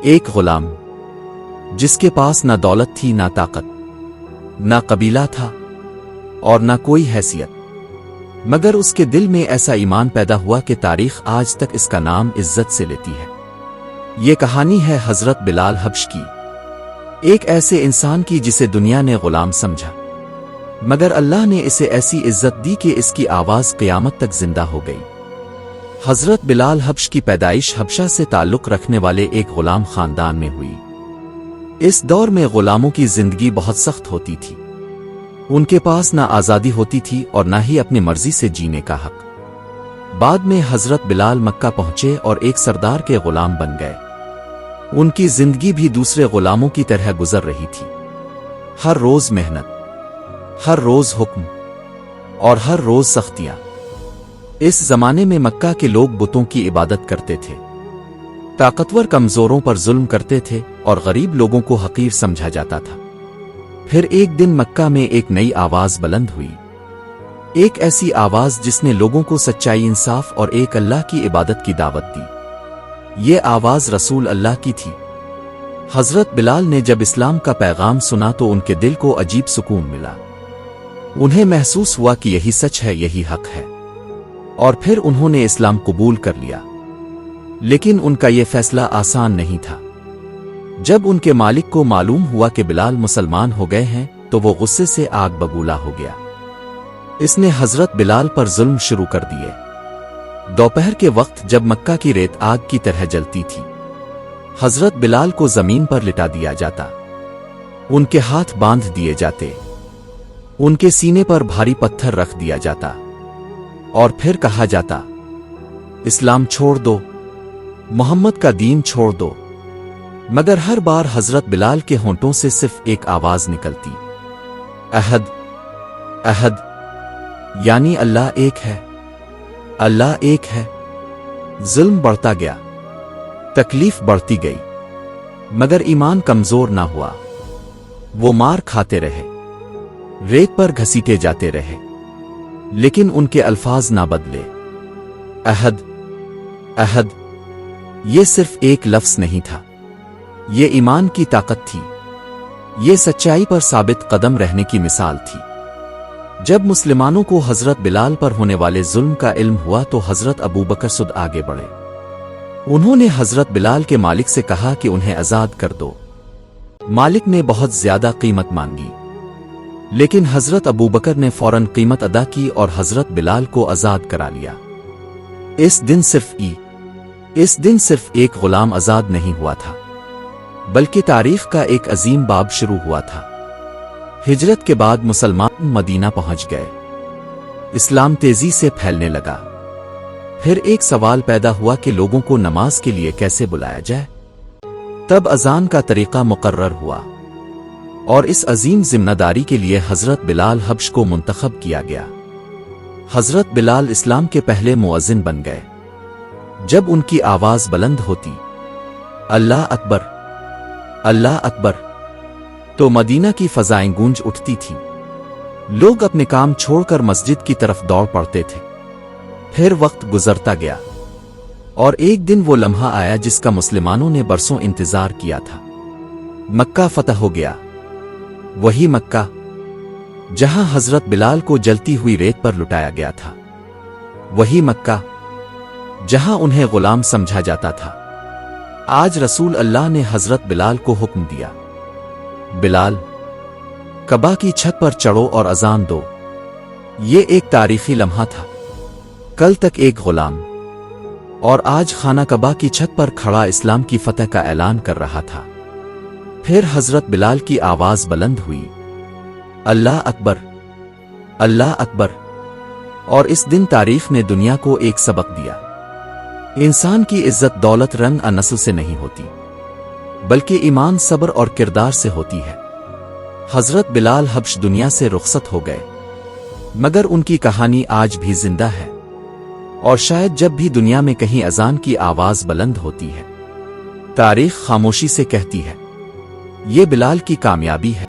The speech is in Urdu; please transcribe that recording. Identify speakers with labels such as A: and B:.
A: ایک غلام جس کے پاس نہ دولت تھی، نہ طاقت، نہ قبیلہ تھا اور نہ کوئی حیثیت، مگر اس کے دل میں ایسا ایمان پیدا ہوا کہ تاریخ آج تک اس کا نام عزت سے لیتی ہے۔ یہ کہانی ہے حضرت بلال حبش کی، ایک ایسے انسان کی جسے دنیا نے غلام سمجھا، مگر اللہ نے اسے ایسی عزت دی کہ اس کی آواز قیامت تک زندہ ہو گئی۔ حضرت بلال حبش کی پیدائش حبشہ سے تعلق رکھنے والے ایک غلام خاندان میں ہوئی۔ اس دور میں غلاموں کی زندگی بہت سخت ہوتی تھی، ان کے پاس نہ آزادی ہوتی تھی اور نہ ہی اپنی مرضی سے جینے کا حق۔ بعد میں حضرت بلال مکہ پہنچے اور ایک سردار کے غلام بن گئے۔ ان کی زندگی بھی دوسرے غلاموں کی طرح گزر رہی تھی، ہر روز محنت، ہر روز حکم اور ہر روز سختیاں۔ اس زمانے میں مکہ کے لوگ بتوں کی عبادت کرتے تھے، طاقتور کمزوروں پر ظلم کرتے تھے اور غریب لوگوں کو حقیر سمجھا جاتا تھا۔ پھر ایک دن مکہ میں ایک نئی آواز بلند ہوئی، ایک ایسی آواز جس نے لوگوں کو سچائی، انصاف اور ایک اللہ کی عبادت کی دعوت دی۔ یہ آواز رسول اللہ کی تھی۔ حضرت بلال نے جب اسلام کا پیغام سنا تو ان کے دل کو عجیب سکون ملا۔ انہیں محسوس ہوا کہ یہی سچ ہے، یہی حق ہے، اور پھر انہوں نے اسلام قبول کر لیا۔ لیکن ان کا یہ فیصلہ آسان نہیں تھا۔ جب ان کے مالک کو معلوم ہوا کہ بلال مسلمان ہو گئے ہیں تو وہ غصے سے آگ بگولا ہو گیا۔ اس نے حضرت بلال پر ظلم شروع کر دیے۔ دوپہر کے وقت جب مکہ کی ریت آگ کی طرح جلتی تھی، حضرت بلال کو زمین پر لٹا دیا جاتا، ان کے ہاتھ باندھ دیے جاتے، ان کے سینے پر بھاری پتھر رکھ دیا جاتا اور پھر کہا جاتا، اسلام چھوڑ دو، محمد کا دین چھوڑ دو۔ مگر ہر بار حضرت بلال کے ہونٹوں سے صرف ایک آواز نکلتی، احد، احد، یعنی اللہ ایک ہے، اللہ ایک ہے۔ ظلم بڑھتا گیا، تکلیف بڑھتی گئی، مگر ایمان کمزور نہ ہوا۔ وہ مار کھاتے رہے، ریت پر گھسیٹے جاتے رہے، لیکن ان کے الفاظ نہ بدلے۔ احد، احد، یہ صرف ایک لفظ نہیں تھا، یہ ایمان کی طاقت تھی، یہ سچائی پر ثابت قدم رہنے کی مثال تھی۔ جب مسلمانوں کو حضرت بلال پر ہونے والے ظلم کا علم ہوا تو حضرت ابوبکر صدیق آگے بڑھے۔ انہوں نے حضرت بلال کے مالک سے کہا کہ انہیں آزاد کر دو۔ مالک نے بہت زیادہ قیمت مانگی، لیکن حضرت ابوبکر نے فوراً قیمت ادا کی اور حضرت بلال کو آزاد کرا لیا۔ اس دن صرف ایک غلام آزاد نہیں ہوا تھا، بلکہ تاریخ کا ایک عظیم باب شروع ہوا تھا۔ ہجرت کے بعد مسلمان مدینہ پہنچ گئے، اسلام تیزی سے پھیلنے لگا۔ پھر ایک سوال پیدا ہوا کہ لوگوں کو نماز کے لیے کیسے بلایا جائے؟ تب اذان کا طریقہ مقرر ہوا اور اس عظیم ذمہ داری کے لیے حضرت بلال حبش کو منتخب کیا گیا۔ حضرت بلال اسلام کے پہلے مؤذن بن گئے۔ جب ان کی آواز بلند ہوتی، اللہ اکبر، اللہ اکبر، تو مدینہ کی فضائیں گونج اٹھتی تھیں۔ لوگ اپنے کام چھوڑ کر مسجد کی طرف دوڑ پڑتے تھے۔ پھر وقت گزرتا گیا اور ایک دن وہ لمحہ آیا جس کا مسلمانوں نے برسوں انتظار کیا تھا۔ مکہ فتح ہو گیا، وہی مکہ جہاں حضرت بلال کو جلتی ہوئی ریت پر لٹایا گیا تھا، وہی مکہ جہاں انہیں غلام سمجھا جاتا تھا۔ آج رسول اللہ نے حضرت بلال کو حکم دیا، بلال، کعبہ کی چھت پر چڑھو اور اذان دو۔ یہ ایک تاریخی لمحہ تھا، کل تک ایک غلام اور آج خانہ کعبہ کی چھت پر کھڑا اسلام کی فتح کا اعلان کر رہا تھا۔ پھر حضرت بلال کی آواز بلند ہوئی، اللہ اکبر، اللہ اکبر، اور اس دن تاریخ نے دنیا کو ایک سبق دیا۔ انسان کی عزت دولت، رنگ اور نسل سے نہیں ہوتی، بلکہ ایمان، صبر اور کردار سے ہوتی ہے۔ حضرت بلال حبش دنیا سے رخصت ہو گئے، مگر ان کی کہانی آج بھی زندہ ہے، اور شاید جب بھی دنیا میں کہیں اذان کی آواز بلند ہوتی ہے، تاریخ خاموشی سے کہتی ہے، یہ بلال کی کامیابی ہے۔